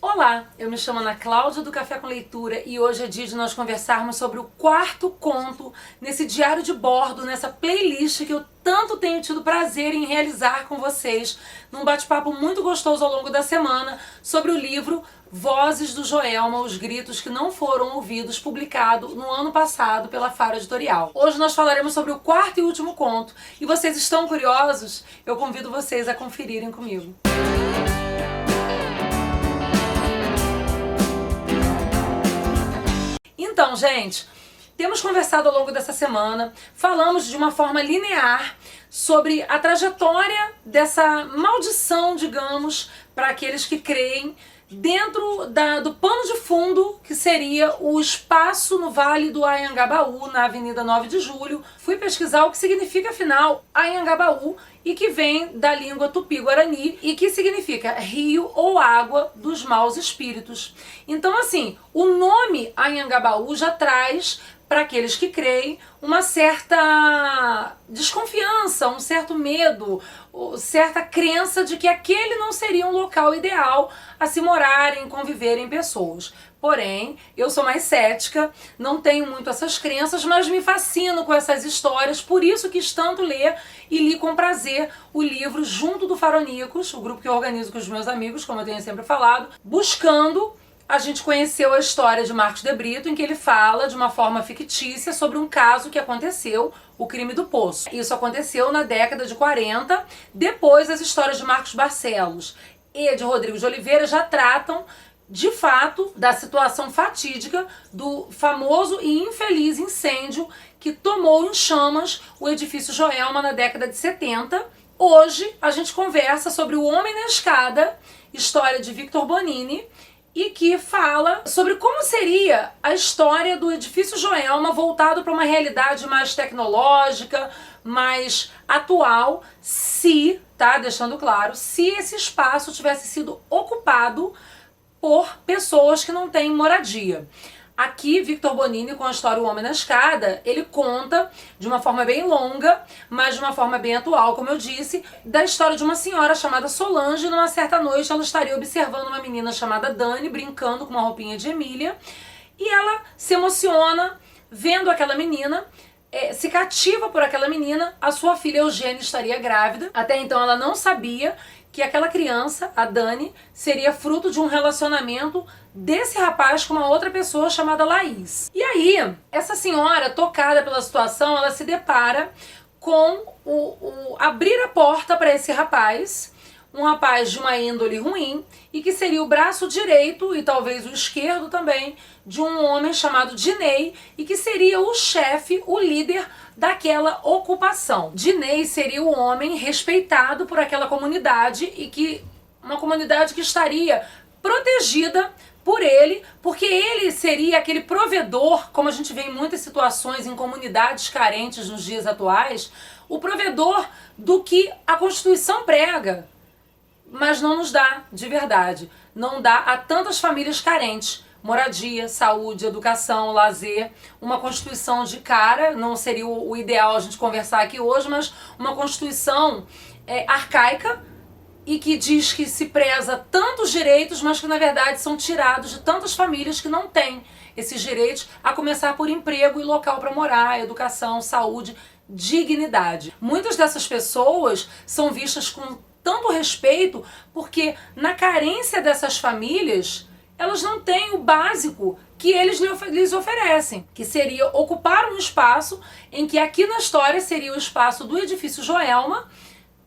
Olá, eu me chamo Ana Cláudia do Café com Leitura e hoje é dia de nós conversarmos sobre o quarto conto nesse diário de bordo, nessa playlist que eu tanto tenho tido prazer em realizar com vocês, num bate-papo muito gostoso ao longo da semana sobre o livro Vozes do Joelma, Os Gritos que Não Foram Ouvidos, publicado no ano passado pela Faro Editorial. Hoje nós falaremos sobre o quarto e último conto e vocês estão curiosos? Eu convido vocês a conferirem comigo. Então, gente, temos conversado ao longo dessa semana, falamos de uma forma linear sobre a trajetória dessa maldição, digamos, para aqueles que creem dentro do pano de fundo que seria o espaço no Vale do Anhangabaú, na Avenida 9 de Julho. Fui pesquisar o que significa, afinal, Anhangabaú, e que vem da língua tupi-guarani e que significa rio ou água dos maus espíritos. Então, assim, o nome Anhangabaú já traz para aqueles que creem uma certa desconfiança, um certo medo, certa crença de que aquele não seria um local ideal a se morarem, conviverem pessoas. Porém, eu sou mais cética, não tenho muito essas crenças, mas me fascino com essas histórias, por isso quis tanto ler e li com prazer o livro junto do Faronicos, o grupo que eu organizo com os meus amigos, como eu tenho sempre falado, buscando. A gente conheceu a história de Marcos de Brito, em que ele fala de uma forma fictícia sobre um caso que aconteceu, o crime do Poço. Isso aconteceu na década de 40, depois as histórias de Marcos Barcelos e de Rodrigo de Oliveira já tratam, de fato, da situação fatídica do famoso e infeliz incêndio que tomou em chamas o edifício Joelma na década de 70. Hoje a gente conversa sobre O Homem na Escada, história de Victor Bonini, e que fala sobre como seria a história do edifício Joelma voltado para uma realidade mais tecnológica, mais atual, se, tá, deixando claro, se esse espaço tivesse sido ocupado por pessoas que não têm moradia. Aqui, Victor Bonini, com a história O Homem na Escada, ele conta de uma forma bem longa, mas de uma forma bem atual, como eu disse, da história de uma senhora chamada Solange. Numa certa noite, ela estaria observando uma menina chamada Dani, brincando com uma roupinha de Emília, e ela se emociona vendo aquela menina, se cativa por aquela menina. A sua filha Eugênia estaria grávida. Até então ela não sabia que aquela criança, a Dani, seria fruto de um relacionamento desse rapaz com uma outra pessoa chamada Laís. E aí, essa senhora, tocada pela situação, ela se depara com abrir a porta para esse rapaz, um rapaz de uma índole ruim, e que seria o braço direito, e talvez o esquerdo também, de um homem chamado Dinei, e que seria o chefe, o líder daquela ocupação. Dinei seria o homem respeitado por aquela comunidade, e que uma comunidade que estaria protegida por ele, porque ele seria aquele provedor, como a gente vê em muitas situações em comunidades carentes nos dias atuais, o provedor do que a Constituição prega, mas não nos dá de verdade, não dá a tantas famílias carentes. Moradia, saúde, educação, lazer, uma Constituição de cara, não seria o ideal a gente conversar aqui hoje, mas uma Constituição arcaica, e que diz que se preza tantos direitos, mas que na verdade são tirados de tantas famílias que não têm esses direitos, a começar por emprego e local para morar, educação, saúde, dignidade. Muitas dessas pessoas são vistas com tanto respeito porque na carência dessas famílias elas não têm o básico que eles lhes oferecem, que seria ocupar um espaço em que aqui na história seria o espaço do edifício Joelma,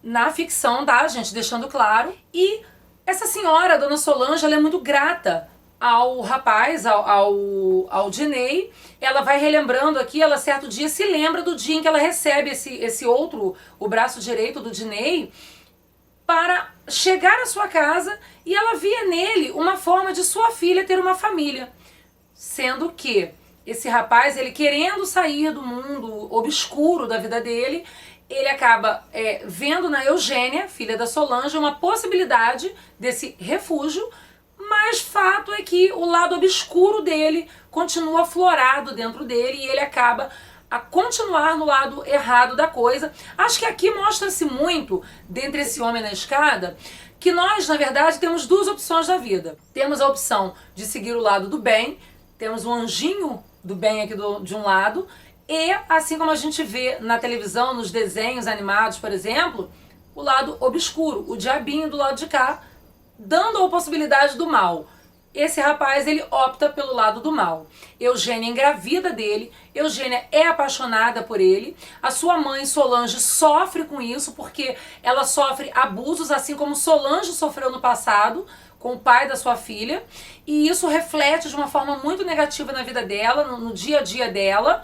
na ficção, tá, gente? Deixando claro. E essa senhora, a dona Solange, ela é muito grata ao rapaz, ao Dinei. Ela vai relembrando aqui, ela certo dia se lembra do dia em que ela recebe esse outro, o braço direito do Dinei, para chegar à sua casa, e ela via nele uma forma de sua filha ter uma família. Sendo que esse rapaz, ele querendo sair do mundo obscuro da vida dele, ele acaba vendo na Eugênia, filha da Solange, uma possibilidade desse refúgio, mas fato é que o lado obscuro dele continua aflorado dentro dele, e ele acaba a continuar no lado errado da coisa. Acho que aqui mostra-se muito, dentre esse homem na escada, que nós, na verdade, temos duas opções na vida. Temos a opção de seguir o lado do bem, temos o anjinho do bem aqui de um lado, e assim como a gente vê na televisão, nos desenhos animados, por exemplo, o lado obscuro, o diabinho do lado de cá, dando a possibilidade do mal. Esse rapaz, ele opta pelo lado do mal. Eugênia engravida dele, Eugênia é apaixonada por ele, a sua mãe Solange sofre com isso, porque ela sofre abusos, assim como Solange sofreu no passado, com o pai da sua filha, e isso reflete de uma forma muito negativa na vida dela, no dia a dia dela,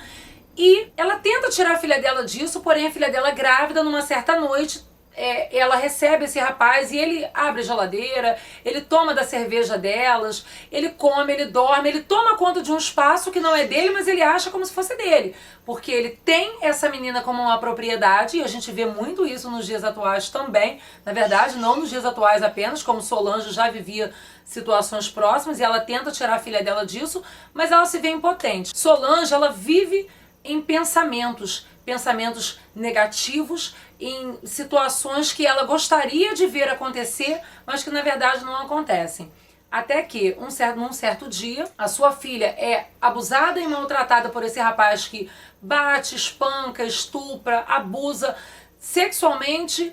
e ela tenta tirar a filha dela disso, porém a filha dela grávida, numa certa noite, ela recebe esse rapaz e ele abre a geladeira, ele toma da cerveja delas, ele come, ele dorme, ele toma conta de um espaço que não é dele, mas ele acha como se fosse dele, porque ele tem essa menina como uma propriedade, e a gente vê muito isso nos dias atuais também, na verdade não nos dias atuais apenas, como Solange já vivia situações próximas e ela tenta tirar a filha dela disso, mas ela se vê impotente. Solange, ela vive em pensamentos negativos, em situações que ela gostaria de ver acontecer, mas que na verdade não acontecem. Até que, num certo dia, a sua filha é abusada e maltratada por esse rapaz que bate, espanca, estupra, abusa sexualmente,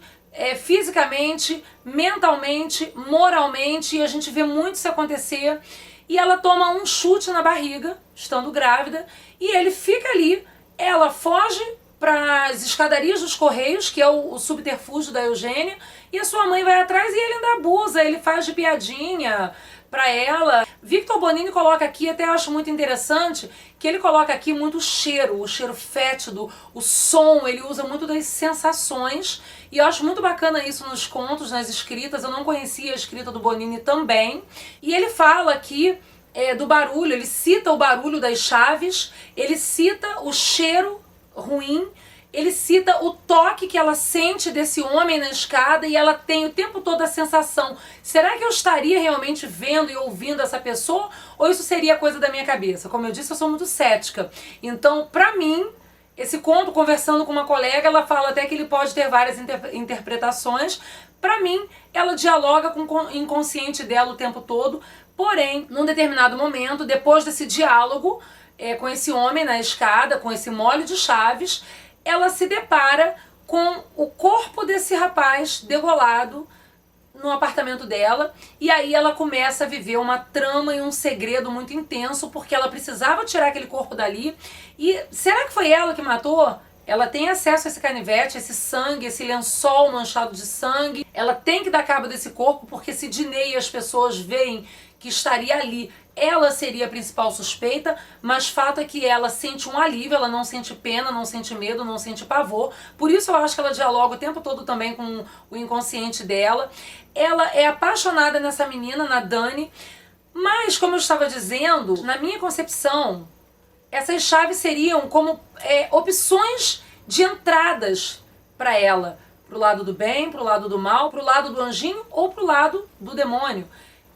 fisicamente, mentalmente, moralmente, e a gente vê muito isso acontecer. E ela toma um chute na barriga, estando grávida, e ele fica ali. Ela foge para as escadarias dos Correios, que é o subterfúgio da Eugênia, e a sua mãe vai atrás e ele ainda abusa, ele faz de piadinha para ela. Victor Bonini coloca aqui, até acho muito interessante, que ele coloca aqui muito o cheiro fétido, o som, ele usa muito das sensações, e eu acho muito bacana isso nos contos, nas escritas. Eu não conhecia a escrita do Bonini também, e ele fala aqui do barulho, ele cita o barulho das chaves, ele cita o cheiro ruim, ele cita o toque que ela sente desse homem na escada, e ela tem o tempo todo a sensação, será que eu estaria realmente vendo e ouvindo essa pessoa, ou isso seria coisa da minha cabeça? Como eu disse, eu sou muito cética, então pra mim, esse conto, conversando com uma colega, ela fala até que ele pode ter várias interpretações. Pra mim, ela dialoga com o inconsciente dela o tempo todo, porém, num determinado momento, depois desse diálogo com esse homem na escada, com esse molho de chaves, ela se depara com o corpo desse rapaz degolado no apartamento dela, e aí ela começa a viver uma trama e um segredo muito intenso, porque ela precisava tirar aquele corpo dali. E será que foi ela que matou? Ela tem acesso a esse canivete, esse sangue, esse lençol manchado de sangue. Ela tem que dar cabo desse corpo, porque se Diney e as pessoas veem que estaria ali, ela seria a principal suspeita, mas fato é que ela sente um alívio, ela não sente pena, não sente medo, não sente pavor. Por isso eu acho que ela dialoga o tempo todo também com o inconsciente dela. Ela é apaixonada nessa menina, na Dani, mas, como eu estava dizendo, na minha concepção, essas chaves seriam como opções de entradas para ela, pro lado do bem, pro lado do mal, pro lado do anjinho ou pro lado do demônio.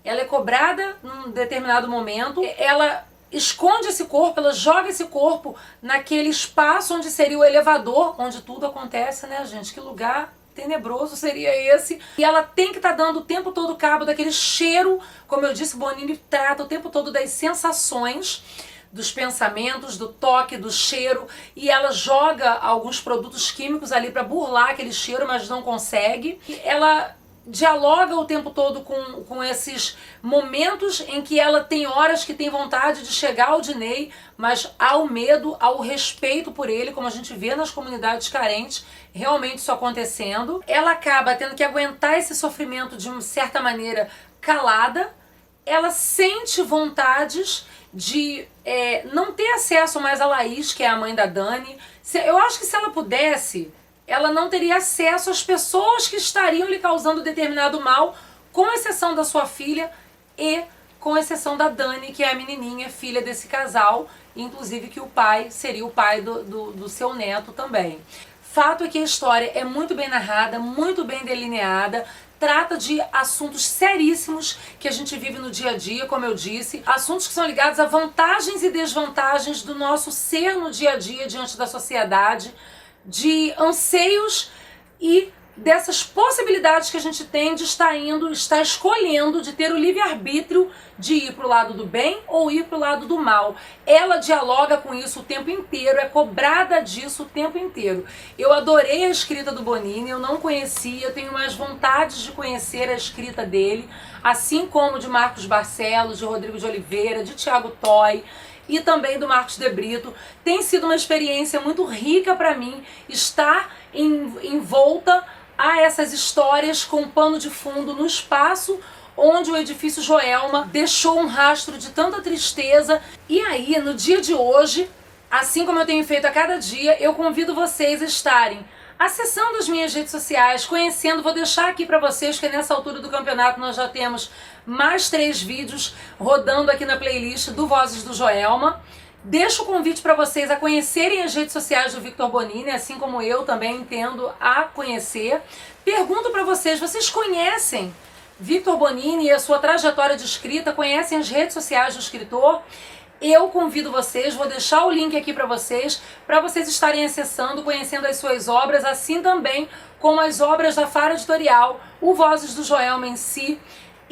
Ela é cobrada num determinado momento, ela esconde esse corpo, ela joga esse corpo naquele espaço onde seria o elevador, onde tudo acontece, né, gente? Que lugar tenebroso seria esse? E ela tem que estar dando o tempo todo cabo daquele cheiro, como eu disse, Bonini trata o tempo todo das sensações, dos pensamentos, do toque, do cheiro, e ela joga alguns produtos químicos ali para burlar aquele cheiro, mas não consegue. E ela dialoga o tempo todo com esses momentos em que ela tem horas que tem vontade de chegar ao Diney, mas há o medo, há o respeito por ele, como a gente vê nas comunidades carentes, realmente isso acontecendo. Ela acaba tendo que aguentar esse sofrimento de uma certa maneira calada, ela sente vontades de não ter acesso mais a Laís, que é a mãe da Dani. Eu acho que se ela pudesse, ela não teria acesso às pessoas que estariam lhe causando determinado mal, com exceção da sua filha e com exceção da Dani, que é a menininha, filha desse casal, inclusive que o pai seria o pai do seu neto também. Fato é que a história é muito bem narrada, muito bem delineada, trata de assuntos seríssimos que a gente vive no dia a dia, como eu disse, assuntos que são ligados a vantagens e desvantagens do nosso ser no dia a dia diante da sociedade, de anseios e dessas possibilidades que a gente tem de estar escolhendo, de ter o livre-arbítrio de ir para o lado do bem ou ir para o lado do mal. Ela dialoga com isso o tempo inteiro, é cobrada disso o tempo inteiro. Eu adorei a escrita do Bonini, eu não conhecia, eu tenho mais vontade de conhecer a escrita dele, assim como de Marcos Barcelos, de Rodrigo de Oliveira, de Tiago Toy, e também do Marcos de Brito. Tem sido uma experiência muito rica para mim estar envolta a essas histórias com pano de fundo no espaço onde o edifício Joelma deixou um rastro de tanta tristeza. E aí, no dia de hoje, assim como eu tenho feito a cada dia, eu convido vocês a estarem acessando as minhas redes sociais, conhecendo. Vou deixar aqui para vocês que nessa altura do campeonato nós já temos mais 3 vídeos rodando aqui na playlist do Vozes do Joelma. Deixo o convite para vocês a conhecerem as redes sociais do Victor Bonini, assim como eu também entendo a conhecer. Pergunto para vocês, vocês conhecem Victor Bonini e a sua trajetória de escrita? Conhecem as redes sociais do escritor? Eu convido vocês, vou deixar o link aqui para vocês estarem acessando, conhecendo as suas obras, assim também como as obras da Fara Editorial, o Vozes do Joelma em si,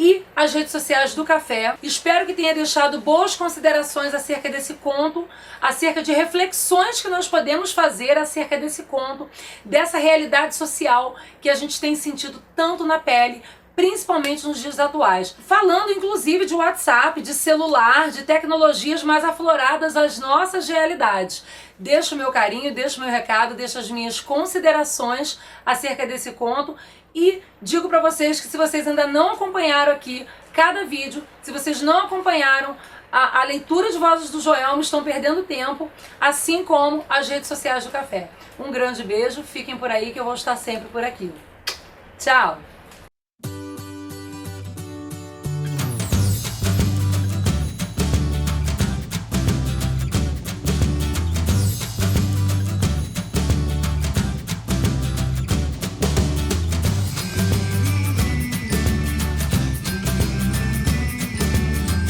e as redes sociais do Café. Espero que tenha deixado boas considerações acerca desse conto, acerca de reflexões que nós podemos fazer acerca desse conto, dessa realidade social que a gente tem sentido tanto na pele, principalmente nos dias atuais. Falando inclusive de WhatsApp, de celular, de tecnologias mais afloradas às nossas realidades. Deixo o meu carinho, deixo o meu recado, deixo as minhas considerações acerca desse conto e digo para vocês que se vocês ainda não acompanharam aqui cada vídeo, se vocês não acompanharam a leitura de Vozes do Joelma, estão perdendo tempo, assim como as redes sociais do Café. Um grande beijo, fiquem por aí que eu vou estar sempre por aqui. Tchau!